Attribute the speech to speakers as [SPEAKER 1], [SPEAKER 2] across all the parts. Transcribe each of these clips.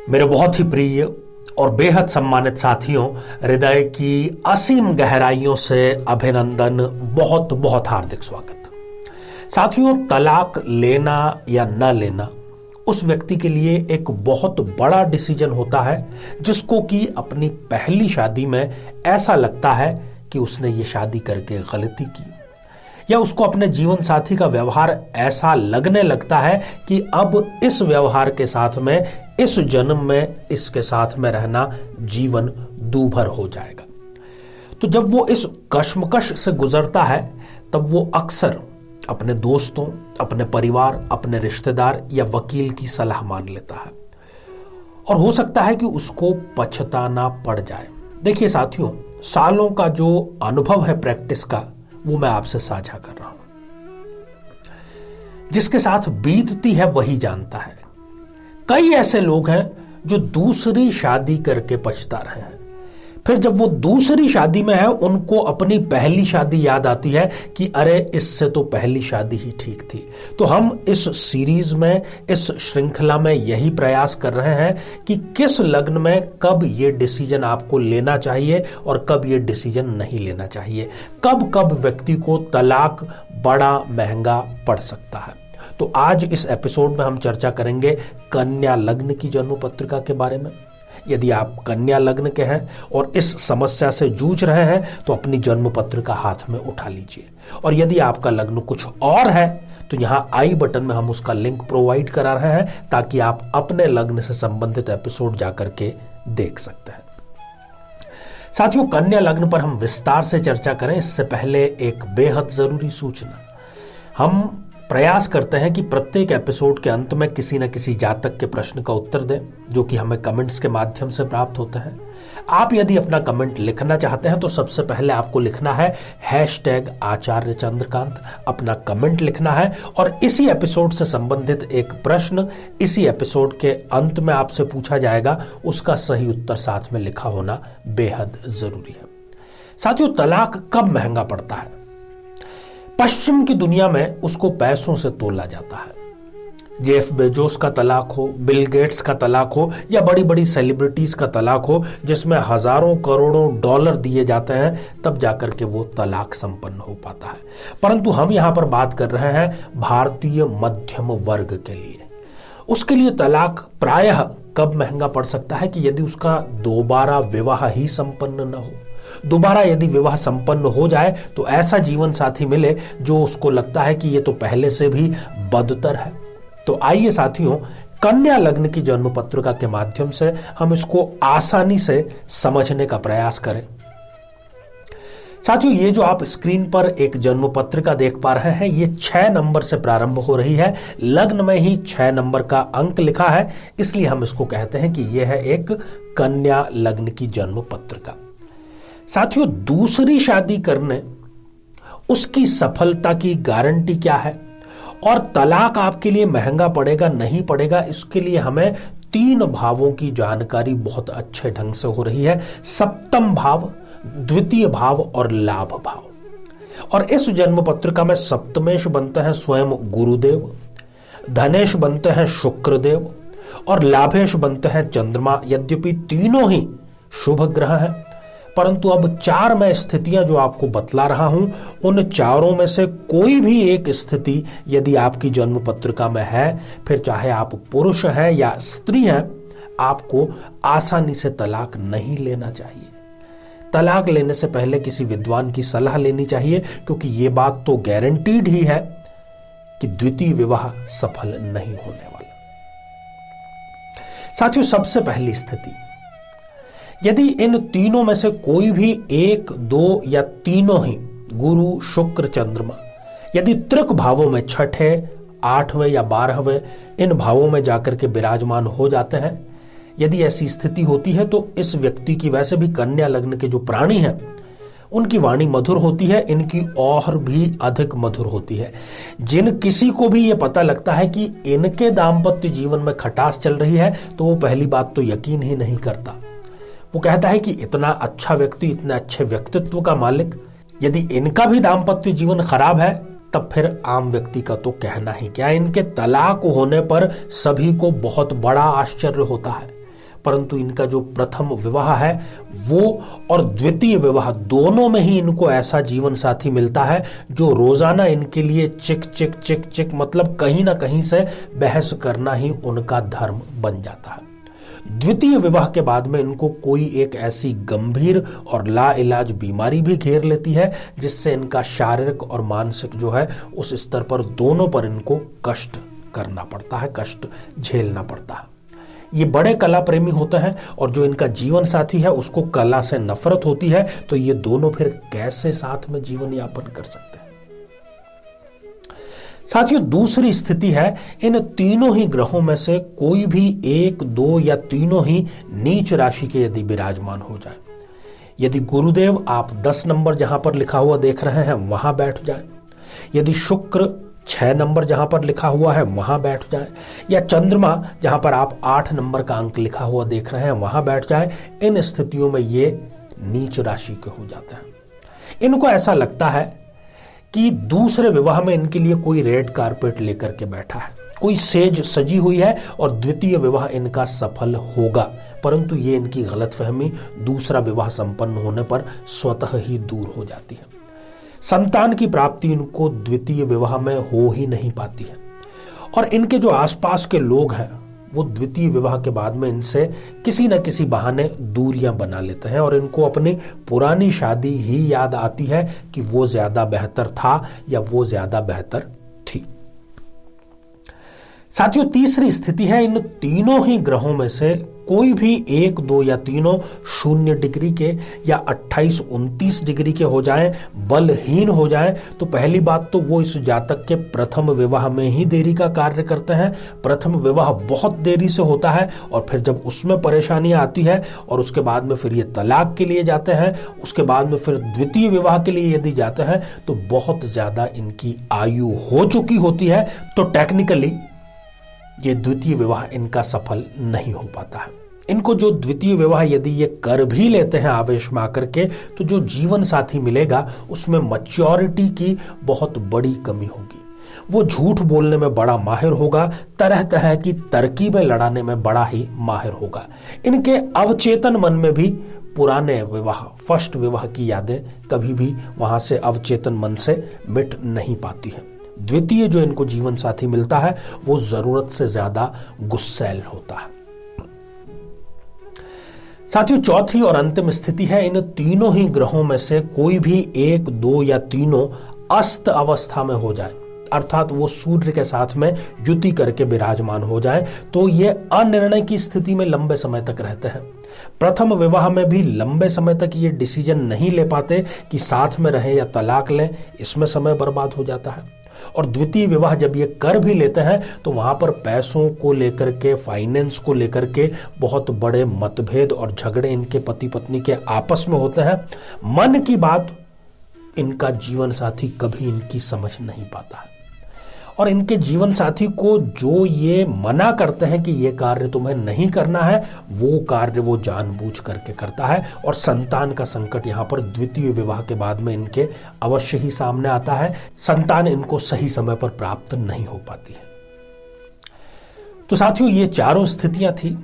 [SPEAKER 1] मेरे बहुत ही प्रिय और बेहद सम्मानित साथियों, हृदय की असीम गहराइयों से अभिनंदन, बहुत बहुत हार्दिक स्वागत। साथियों, तलाक लेना या न लेना उस व्यक्ति के लिए एक बहुत बड़ा डिसीजन होता है जिसको कि अपनी पहली शादी में ऐसा लगता है कि उसने ये शादी करके गलती की, या उसको अपने जीवन साथी का व्यवहार ऐसा लगने लगता है कि अब इस व्यवहार के साथ में, इस जन्म में इसके साथ में रहना जीवन दूभर हो जाएगा। तो जब वो इस कश्मकश से गुजरता है तब वो अक्सर अपने दोस्तों, अपने परिवार, अपने रिश्तेदार या वकील की सलाह मान लेता है और हो सकता है कि उसको पछताना पड़ जाए। देखिए साथियों, सालों का जो अनुभव है प्रैक्टिस का, वो मैं आपसे साझा कर रहा हूं। जिसके साथ बीतती है वही जानता है। कई ऐसे लोग हैं जो दूसरी शादी करके पछता रहे हैं। फिर जब वो दूसरी शादी में है, उनको अपनी पहली शादी याद आती है कि अरे, इससे तो पहली शादी ही ठीक थी। तो हम इस सीरीज में, इस श्रृंखला में यही प्रयास कर रहे हैं कि किस लग्न में कब ये डिसीजन आपको लेना चाहिए और कब ये डिसीजन नहीं लेना चाहिए, कब कब व्यक्ति को तलाक बड़ा महंगा पड़ सकता है। तो आज इस एपिसोड में हम चर्चा करेंगे कन्या लग्न की जन्म पत्रिका के बारे में। यदि आप कन्या लग्न के हैं और इस समस्या से जूझ रहे हैं तो अपनी जन्म पत्रिका हाथ में उठा लीजिए, और यदि आपका लग्न कुछ और है तो यहां आई बटन में हम उसका लिंक प्रोवाइड करा रहे हैं ताकि आप अपने लग्न से संबंधित एपिसोड जाकर के देख सकते हैं। साथियों, कन्या लग्न पर हम विस्तार से चर्चा करें इससे पहले एक बेहद जरूरी सूचना। हम प्रयास करते हैं कि प्रत्येक एपिसोड के अंत में किसी न किसी जातक के प्रश्न का उत्तर दें, जो कि हमें कमेंट्स के माध्यम से प्राप्त होते हैं। आप यदि अपना कमेंट लिखना चाहते हैं तो सबसे पहले आपको लिखना है #आचार्य चंद्रकांत, अपना कमेंट लिखना है और इसी एपिसोड से संबंधित एक प्रश्न इसी एपिसोड के अंत में आपसे पूछा जाएगा। उसका सही उत्तर साथ में लिखा होना बेहद जरूरी है। साथियों, तलाक कब महंगा पड़ता है? पश्चिम की दुनिया में उसको पैसों से तोला जाता है। जेफ बेजोस का तलाक हो, बिल गेट्स का तलाक हो, या बड़ी बड़ी सेलिब्रिटीज का तलाक हो जिसमें हजारों करोड़ों डॉलर दिए जाते हैं, तब जाकर के वो तलाक संपन्न हो पाता है। परंतु हम यहां पर बात कर रहे हैं भारतीय मध्यम वर्ग के लिए। उसके लिए तलाक प्रायः कब महंगा पड़ सकता है कि यदि उसका दोबारा विवाह ही संपन्न न हो। दोबारा यदि विवाह संपन्न हो जाए तो ऐसा जीवन साथी मिले जो उसको लगता है कि ये तो पहले से भी बदतर है। तो आइए साथियों, कन्या लग्न की जन्म पत्रिका के माध्यम से हम इसको आसानी से समझने का प्रयास करें। साथियों, ये जो आप स्क्रीन पर एक जन्म पत्रिका देख पा रहे हैं, ये 6 नंबर से प्रारंभ हो रही है। लग्न में ही 6 नंबर का अंक लिखा है, इसलिए हम इसको कहते हैं कि यह है एक कन्या लग्न की जन्म पत्रिका। साथियों, दूसरी शादी करने उसकी सफलता की गारंटी क्या है और तलाक आपके लिए महंगा पड़ेगा नहीं पड़ेगा, इसके लिए हमें 3 भावों की जानकारी बहुत अच्छे ढंग से हो रही है। सप्तम भाव, द्वितीय भाव और लाभ भाव। और इस जन्म पत्रिका में सप्तमेश बनते हैं स्वयं गुरुदेव, धनेश बनते हैं शुक्रदेव और लाभेश बनते हैं चंद्रमा। यद्यपि तीनों ही शुभ ग्रह हैं, परंतु अब 4 में स्थितियां जो आपको बतला रहा हूं, उन चारों में से कोई भी एक स्थिति यदि आपकी जन्म पत्रिका में है, फिर चाहे आप पुरुष हैं या स्त्री हैं, आपको आसानी से तलाक नहीं लेना चाहिए। तलाक लेने से पहले किसी विद्वान की सलाह लेनी चाहिए, क्योंकि यह बात तो गारंटीड ही है कि द्वितीय विवाह सफल नहीं होने वाला। साथियों, सबसे पहली स्थिति, यदि इन तीनों में से कोई भी 1, 2 या तीनों ही गुरु, शुक्र, चंद्रमा यदि त्रिक भावों में 6, 8वें या 12वें इन भावों में जाकर के विराजमान हो जाते हैं, यदि ऐसी स्थिति होती है तो इस व्यक्ति की, वैसे भी कन्या लग्न के जो प्राणी हैं उनकी वाणी मधुर होती है, इनकी और भी अधिक मधुर होती है। जिन किसी को भी यह पता लगता है कि इनके दाम्पत्य जीवन में खटास चल रही है तो वो पहली बात तो यकीन ही नहीं करता। वो कहता है कि इतना अच्छा व्यक्ति, इतने अच्छे व्यक्तित्व का मालिक, यदि इनका भी दाम्पत्य जीवन खराब है तब फिर आम व्यक्ति का तो कहना ही क्या। इनके तलाक होने पर सभी को बहुत बड़ा आश्चर्य होता है। परंतु इनका जो प्रथम विवाह है वो और द्वितीय विवाह दोनों में ही इनको ऐसा जीवन साथी मिलता है जो रोजाना इनके लिए चिक चिक चिक चिक मतलब कहीं ना कहीं से बहस करना ही उनका धर्म बन जाता है। द्वितीय विवाह के बाद में इनको कोई एक ऐसी गंभीर और लाइलाज बीमारी भी घेर लेती है जिससे इनका शारीरिक और मानसिक जो है उस स्तर पर दोनों पर इनको कष्ट करना पड़ता है, कष्ट झेलना पड़ता है। ये बड़े कला प्रेमी होते हैं और जो इनका जीवन साथी है उसको कला से नफरत होती है, तो ये दोनों फिर कैसे साथ में जीवन यापन कर सकते हैं। साथियों, दूसरी स्थिति है इन तीनों ही ग्रहों में से कोई भी एक, दो या तीनों ही नीच राशि के यदि विराजमान हो जाए। यदि गुरुदेव आप 10 नंबर जहां पर लिखा हुआ देख रहे हैं वहां बैठ जाए, यदि शुक्र 6 नंबर जहां पर लिखा हुआ है वहां बैठ जाए, या चंद्रमा जहां पर आप 8 नंबर का अंक लिखा हुआ देख रहे हैं वहां बैठ जाए, इन स्थितियों में ये नीच राशि के हो जाते हैं। इनको ऐसा लगता है कि दूसरे विवाह में इनके लिए कोई रेड कारपेट लेकर के बैठा है, कोई सेज सजी हुई है और द्वितीय विवाह इनका सफल होगा, परंतु ये इनकी गलतफहमी दूसरा विवाह संपन्न होने पर स्वतः ही दूर हो जाती है। संतान की प्राप्ति इनको द्वितीय विवाह में हो ही नहीं पाती है और इनके जो आसपास के लोग हैं वो द्वितीय विवाह के बाद में इनसे किसी न किसी बहाने दूरियां बना लेते हैं और इनको अपनी पुरानी शादी ही याद आती है कि वो ज्यादा बेहतर था या वो ज्यादा बेहतर थी। साथियों, तीसरी स्थिति है इन तीनों ही ग्रहों में से कोई भी 1, 2 या तीनों 0 डिग्री के या 28, 29 डिग्री के हो जाएं, बलहीन हो जाएं, तो पहली बात तो वो इस जातक के प्रथम विवाह में ही देरी का कार्य करते हैं। प्रथम विवाह बहुत देरी से होता है और फिर जब उसमें परेशानियां आती है और उसके बाद में फिर ये तलाक के लिए जाते हैं, उसके बाद में फिर द्वितीय विवाह के लिए यदि जाते हैं तो बहुत ज्यादा इनकी आयु हो चुकी होती है, तो टेक्निकली ये द्वितीय विवाह इनका सफल नहीं हो पाता है। इनको जो द्वितीय विवाह यदि ये कर भी लेते हैं आवेश में आकर के, तो जो जीवन साथी मिलेगा उसमें मैच्योरिटी की बहुत बड़ी कमी होगी। वो झूठ बोलने में बड़ा माहिर होगा, तरह तरह की तरकीबें लड़ाने में बड़ा ही माहिर होगा। इनके अवचेतन मन में भी पुराने विवाह, फर्स्ट विवाह की यादें कभी भी वहां से अवचेतन मन से मिट नहीं पाती है। द्वितीय जो इनको जीवन साथी मिलता है वो जरूरत से ज्यादा गुस्सैल होता है। साथियों, चौथी और अंतिम स्थिति है इन तीनों ही ग्रहों में से कोई भी 1, 2 या तीनों अस्त अवस्था में हो जाए, अर्थात वो सूर्य के साथ में युति करके विराजमान हो जाए, तो ये अनिर्णय की स्थिति में लंबे समय तक रहते हैं। प्रथम विवाह में भी लंबे समय तक ये डिसीजन नहीं ले पाते कि साथ में रहें या तलाक लें, इसमें समय बर्बाद हो जाता है। और द्वितीय विवाह जब ये कर भी लेते हैं तो वहां पर पैसों को लेकर के, फाइनेंस को लेकर के बहुत बड़े मतभेद और झगड़े इनके पति पत्नी के आपस में होते हैं। मन की बात इनका जीवन साथी कभी इनकी समझ नहीं पाता है और इनके जीवन साथी को जो ये मना करते हैं कि ये कार्य तुम्हें नहीं करना है, वो कार्य वो जानबूझ करके करता है। और संतान का संकट यहाँ पर द्वितीय विवाह के बाद में इनके अवश्य ही सामने आता है। संतान इनको सही समय पर प्राप्त नहीं हो पाती है। तो साथियों, ये चारों स्थितियां थी।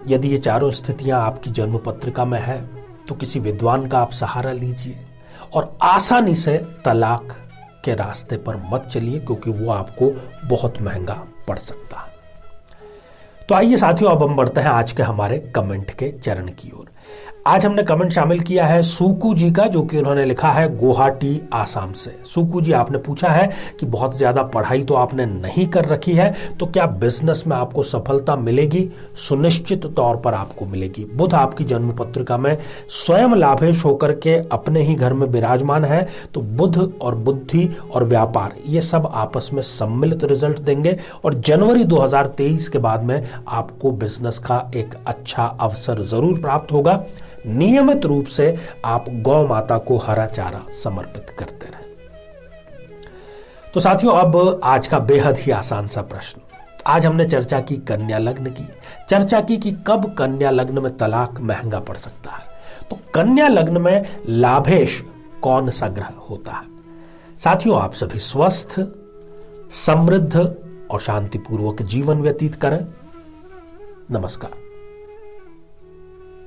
[SPEAKER 1] यदि ये चारों स्थितियां आपकी जन्म पत्रिका में है तो किसी विद्वान का आप सहारा लीजिए और आसानी से तलाक के रास्ते पर मत चलिए, क्योंकि वो आपको बहुत महंगा पड़ सकता है। तो आइए साथियों, अब हम बढ़ते हैं आज के हमारे कमेंट के चरण की ओर। आज हमने कमेंट शामिल किया है सुकू जी का, जो कि उन्होंने लिखा है गुवाहाटी आसाम से। सुकू जी, आपने पूछा है कि बहुत ज्यादा पढ़ाई तो आपने नहीं कर रखी है, तो क्या बिजनेस में आपको सफलता मिलेगी? सुनिश्चित तौर पर आपको मिलेगी। बुध आपकी जन्म पत्रिका में स्वयं लाभेश होकर के अपने ही घर में विराजमान है, तो बुध और बुद्धि और व्यापार ये सब आपस में सम्मिलित रिजल्ट देंगे और जनवरी 2023 के बाद में आपको बिजनेस का एक अच्छा अवसर जरूर प्राप्त होगा। नियमित रूप से आप गौ माता को हरा चारा समर्पित करते रहें। तो साथियों, अब आज का बेहद ही आसान सा प्रश्न। आज हमने चर्चा की कन्या लग्न की, चर्चा की कि कब कन्या लग्न में तलाक महंगा पड़ सकता है। तो कन्या लग्न में लाभेश कौन सा ग्रह होता है? साथियों, आप सभी स्वस्थ, समृद्ध और शांतिपूर्वक जीवन व्यतीत करें। नमस्कार।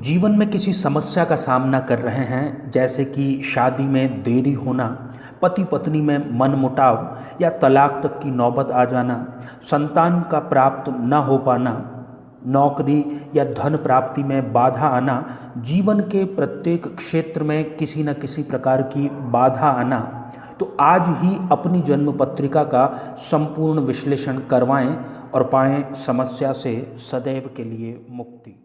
[SPEAKER 2] जीवन में किसी समस्या का सामना कर रहे हैं, जैसे कि शादी में देरी होना, पति पत्नी में मनमुटाव या तलाक तक की नौबत आ जाना, संतान का प्राप्त न हो पाना, नौकरी या धन प्राप्ति में बाधा आना, जीवन के प्रत्येक क्षेत्र में किसी न किसी प्रकार की बाधा आना, तो आज ही अपनी जन्म पत्रिका का संपूर्ण विश्लेषण करवाएं और पाएं समस्या से सदैव के लिए मुक्ति।